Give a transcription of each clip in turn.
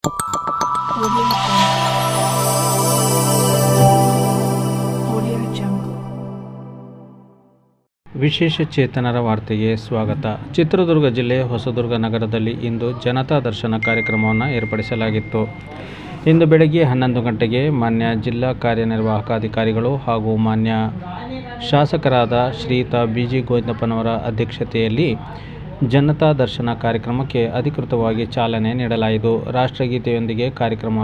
Audio Jungle. ವಿಶೇಷ ಚೇತನರ ವಾರ್ತೆಗೆ ಸ್ವಾಗತ. ಚಿತ್ರದುರ್ಗ ಜಿಲ್ಲೆ ಹೊಸದುರ್ಗ ನಗರದಲ್ಲಿ ಇಂದು ಜನತಾ ದರ್ಶನ ಕಾರ್ಯಕ್ರಮವನ್ನು ಏರ್ಪಡಿಸಲಾಗಿತ್ತು. ಇಂದು ಬೆಳಗ್ಗೆ 11 ಗಂಟೆಗೆ ಮಾನ್ಯ ಜಿಲ್ಲಾ ಕಾರ್ಯನಿರ್ವಾಹಕಾಧಿಕಾರಿಗಳು ಹಾಗೂ ಮಾನ್ಯ ಶಾಸಕರಾದ ಶ್ರೀಯುತ BG ಗೋವಿಂದಪ್ಪನವರ ಅಧ್ಯಕ್ಷತೆಯಲ್ಲಿ ಜನತಾ ದರ್ಶನ ಕಾರ್ಯಕ್ರಮಕ್ಕೆ ಅಧಿಕೃತವಾಗಿ ಚಾಲನೆ ನೀಡಲಾಯಿತು. ರಾಷ್ಟ್ರಗೀತೆಯೊಂದಿಗೆ ಕಾರ್ಯಕ್ರಮ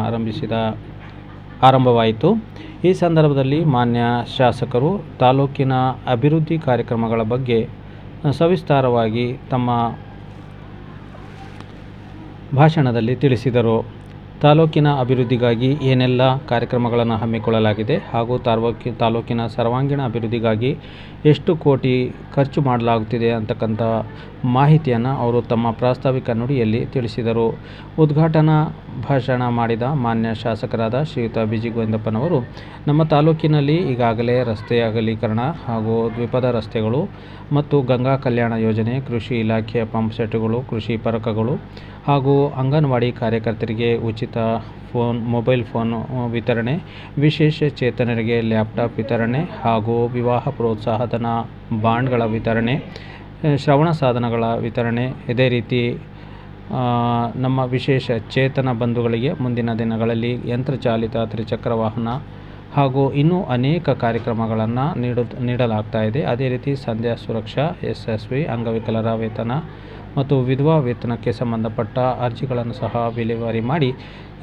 ಆರಂಭವಾಯಿತು. ಈ ಸಂದರ್ಭದಲ್ಲಿ ಮಾನ್ಯ ಶಾಸಕರು ತಾಲೂಕಿನ ಅಭಿವೃದ್ಧಿ ಕಾರ್ಯಕ್ರಮಗಳ ಬಗ್ಗೆ ಸವಿಸ್ತಾರವಾಗಿ ತಮ್ಮ ಭಾಷಣದಲ್ಲಿ ತಿಳಿಸಿದರು. ತಾಲೂಕಿನ ಅಭಿವೃದ್ಧಿಗಾಗಿ ಏನೆಲ್ಲ ಕಾರ್ಯಕ್ರಮಗಳನ್ನು ಹಮ್ಮಿಕೊಳ್ಳಲಾಗಿದೆ ಹಾಗೂ ತಾಲೂಕಿನ ಸರ್ವಾಂಗೀಣ ಅಭಿವೃದ್ಧಿಗಾಗಿ ಎಷ್ಟು ಕೋಟಿ ಖರ್ಚು ಮಾಡಲಾಗುತ್ತಿದೆ ಅಂತಕ್ಕಂಥ ಮಾಹಿತಿಯನ್ನು ಅವರು ತಮ್ಮ ಪ್ರಾಸ್ತಾವಿಕ ನುಡಿಯಲ್ಲಿ ತಿಳಿಸಿದರು. ಉದ್ಘಾಟನಾ ಭಾಷಣ ಮಾಡಿದ ಮಾನ್ಯ ಶಾಸಕರಾದ ಶ್ರೀಯುತ BG ಗೋವಿಂದಪ್ಪನವರು ನಮ್ಮ ತಾಲೂಕಿನಲ್ಲಿ ಈಗಾಗಲೇ ರಸ್ತೆ ಅಗಲೀಕರಣ ಹಾಗೂ ದ್ವಿಪಥ ರಸ್ತೆಗಳು ಮತ್ತು ಗಂಗಾ ಕಲ್ಯಾಣ ಯೋಜನೆ, ಕೃಷಿ ಇಲಾಖೆಯ ಪಂಪ್ ಸೆಟ್ಗಳು, ಕೃಷಿ ಪರಕಗಳು ಹಾಗೂ ಅಂಗನವಾಡಿ ಕಾರ್ಯಕರ್ತರಿಗೆ ಉಚಿತ ಮೊಬೈಲ್ ಫೋನ್ ವಿತರಣೆ, ವಿಶೇಷ ಚೇತನರಿಗೆ ಲ್ಯಾಪ್ಟಾಪ್ ವಿತರಣೆ ಹಾಗೂ ವಿವಾಹ ಪ್ರೋತ್ಸಾಹಧನ ಬಾಂಡ್ಗಳ ವಿತರಣೆ, ಶ್ರವಣ ಸಾಧನಗಳ ವಿತರಣೆ, ಇದೇ ರೀತಿ ನಮ್ಮ ವಿಶೇಷ ಚೇತನ ಬಂಧುಗಳಿಗೆ ಮುಂದಿನ ದಿನಗಳಲ್ಲಿ ಯಂತ್ರಚಾಲಿತ ತ್ರಿಚಕ್ರ ವಾಹನ ಹಾಗೂ ಇನ್ನೂ ಅನೇಕ ಕಾರ್ಯಕ್ರಮಗಳನ್ನು ನೀಡಲಾಗ್ತಾ ಇದೆ. ಅದೇ ರೀತಿ ಸಂಧ್ಯಾ ಸುರಕ್ಷಾ, SSV, ಅಂಗವಿಕಲರ ವೇತನ ಮತ್ತು ವಿಧವಾ ವೇತನಕ್ಕೆ ಸಂಬಂಧಪಟ್ಟ ಅರ್ಜಿಗಳನ್ನು ಸಹ ವಿಲೇವಾರಿ ಮಾಡಿ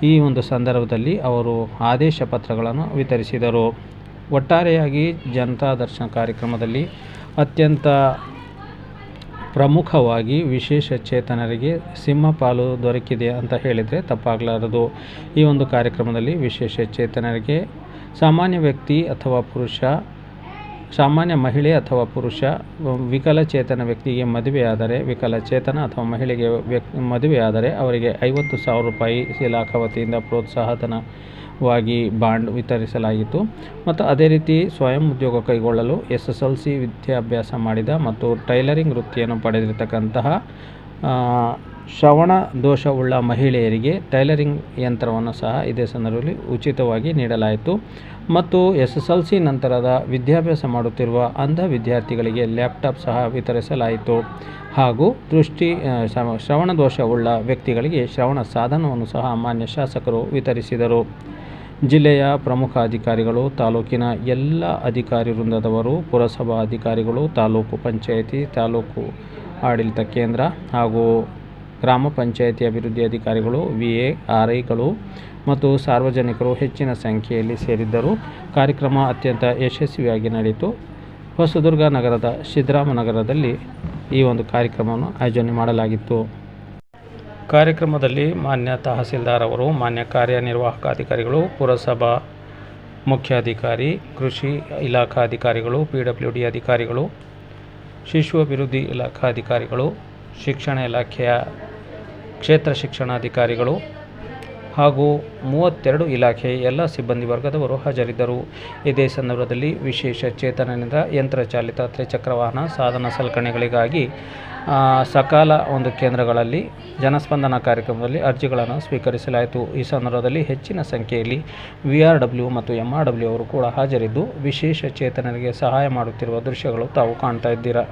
ಈ ಒಂದು ಸಂದರ್ಭದಲ್ಲಿ ಅವರು ಆದೇಶ ಪತ್ರಗಳನ್ನು ವಿತರಿಸಿದರು. ಒಟ್ಟಾರೆಯಾಗಿ ಜನತಾ ದರ್ಶನ ಕಾರ್ಯಕ್ರಮದಲ್ಲಿ ಅತ್ಯಂತ ಪ್ರಮುಖವಾಗಿ ವಿಶೇಷ ಚೇತನರಿಗೆ ಸಿಂಹಪಾಲು ದೊರಕಿದೆ ಅಂತ ಹೇಳಿದರೆ ತಪ್ಪಾಗಲಾರದು. ಈ ಒಂದು ಕಾರ್ಯಕ್ರಮದಲ್ಲಿ ವಿಶೇಷ ಚೇತನರಿಗೆ ಸಾಮಾನ್ಯ ಮಹಿಳೆ ಅಥವಾ ಪುರುಷ, ವಿಕಲಚೇತನ ವ್ಯಕ್ತಿಗೆ ಮದುವೆಯಾದರೆ, ವಿಕಲಚೇತನ ಅಥವಾ ಮಹಿಳೆಗೆ ಮದುವೆಯಾದರೆ ಅವರಿಗೆ 50,000 ರೂಪಾಯಿ ಇಲಾಖಾ ವತಿಯಿಂದ ಪ್ರೋತ್ಸಾಹಧನವಾಗಿ ಬಾಂಡ್ ವಿತರಿಸಲಾಯಿತು. ಮತ್ತು ಅದೇ ರೀತಿ ಸ್ವಯಂ ಉದ್ಯೋಗ ಕೈಗೊಳ್ಳಲು SSLC ವಿದ್ಯಾಭ್ಯಾಸ ಮಾಡಿದ ಮತ್ತು ಟೈಲರಿಂಗ್ ವೃತ್ತಿಯನ್ನು ಪಡೆದಿರತಕ್ಕಂತಹ ಶ್ರವಣ ದೋಷವುಳ್ಳ ಮಹಿಳೆಯರಿಗೆ ಟೈಲರಿಂಗ್ ಯಂತ್ರವನ್ನು ಸಹ ಇದೇ ಸಂದರ್ಭದಲ್ಲಿ ಉಚಿತವಾಗಿ ನೀಡಲಾಯಿತು. ಮತ್ತು SSLC ನಂತರದ ವಿದ್ಯಾಭ್ಯಾಸ ಮಾಡುತ್ತಿರುವ ಅಂಧ ವಿದ್ಯಾರ್ಥಿಗಳಿಗೆ ಲ್ಯಾಪ್ಟಾಪ್ ಸಹ ವಿತರಿಸಲಾಯಿತು. ಹಾಗೂ ಶ್ರವಣ ದೋಷವುಳ್ಳ ವ್ಯಕ್ತಿಗಳಿಗೆ ಶ್ರವಣ ಸಾಧನವನ್ನು ಸಹ ಮಾನ್ಯ ಶಾಸಕರು ವಿತರಿಸಿದರು. ಜಿಲ್ಲೆಯ ಪ್ರಮುಖ ಅಧಿಕಾರಿಗಳು, ತಾಲೂಕಿನ ಎಲ್ಲ ಅಧಿಕಾರಿ ವೃಂದದವರು, ಪುರಸಭಾ ಅಧಿಕಾರಿಗಳು, ತಾಲೂಕು ಪಂಚಾಯಿತಿ, ತಾಲೂಕು ಆಡಳಿತ ಕೇಂದ್ರ ಹಾಗೂ ಗ್ರಾಮ ಪಂಚಾಯಿತಿ ಅಭಿವೃದ್ಧಿ ಅಧಿಕಾರಿಗಳು, VA, RIಗಳು ಮತ್ತು ಸಾರ್ವಜನಿಕರು ಹೆಚ್ಚಿನ ಸಂಖ್ಯೆಯಲ್ಲಿ ಸೇರಿದ್ದರು. ಕಾರ್ಯಕ್ರಮ ಅತ್ಯಂತ ಯಶಸ್ವಿಯಾಗಿ ನಡೆಯಿತು. ಹೊಸದುರ್ಗ ನಗರದ ಸಿದ್ದರಾಮನಗರದಲ್ಲಿ ಈ ಒಂದು ಕಾರ್ಯಕ್ರಮವನ್ನು ಆಯೋಜನೆ ಮಾಡಲಾಗಿತ್ತು. ಕಾರ್ಯಕ್ರಮದಲ್ಲಿ ಮಾನ್ಯ ತಹಸೀಲ್ದಾರ್ ಅವರು, ಮಾನ್ಯ ಕಾರ್ಯನಿರ್ವಾಹಕಾಧಿಕಾರಿಗಳು, ಪುರಸಭಾ ಮುಖ್ಯಾಧಿಕಾರಿ, ಕೃಷಿ ಇಲಾಖಾ ಅಧಿಕಾರಿಗಳು, PWD ಅಧಿಕಾರಿಗಳು, ಶಿಶು ಅಭಿವೃದ್ಧಿ ಇಲಾಖಾ ಅಧಿಕಾರಿಗಳು, ಶಿಕ್ಷಣ ಇಲಾಖೆಯ ಕ್ಷೇತ್ರ ಶಿಕ್ಷಣಾಧಿಕಾರಿಗಳು ಹಾಗೂ 32 ಇಲಾಖೆಯ ಎಲ್ಲ ಸಿಬ್ಬಂದಿ ವರ್ಗದವರು ಹಾಜರಿದ್ದರು. ಇದೇ ಸಂದರ್ಭದಲ್ಲಿ ವಿಶೇಷ ಚೇತನದಿಂದ ಯಂತ್ರಚಾಲಿತ ತ್ರಿಚಕ್ರ ವಾಹನ ಸಾಧನ ಸಲಕರಣೆಗಳಿಗಾಗಿ ಸಕಾಲ ಒಂದು ಕೇಂದ್ರಗಳಲ್ಲಿ ಜನಸ್ಪಂದನ ಕಾರ್ಯಕ್ರಮದಲ್ಲಿ ಅರ್ಜಿಗಳನ್ನು ಸ್ವೀಕರಿಸಲಾಯಿತು. ಈ ಸಂದರ್ಭದಲ್ಲಿ ಹೆಚ್ಚಿನ ಸಂಖ್ಯೆಯಲ್ಲಿ VRW ಮತ್ತು MRW ಅವರು ಕೂಡ ಹಾಜರಿದ್ದು ವಿಶೇಷ ಚೇತನರಿಗೆ ಸಹಾಯ ಮಾಡುತ್ತಿರುವ ದೃಶ್ಯಗಳು ತಾವು ಕಾಣ್ತಾ ಇದ್ದೀರಾ.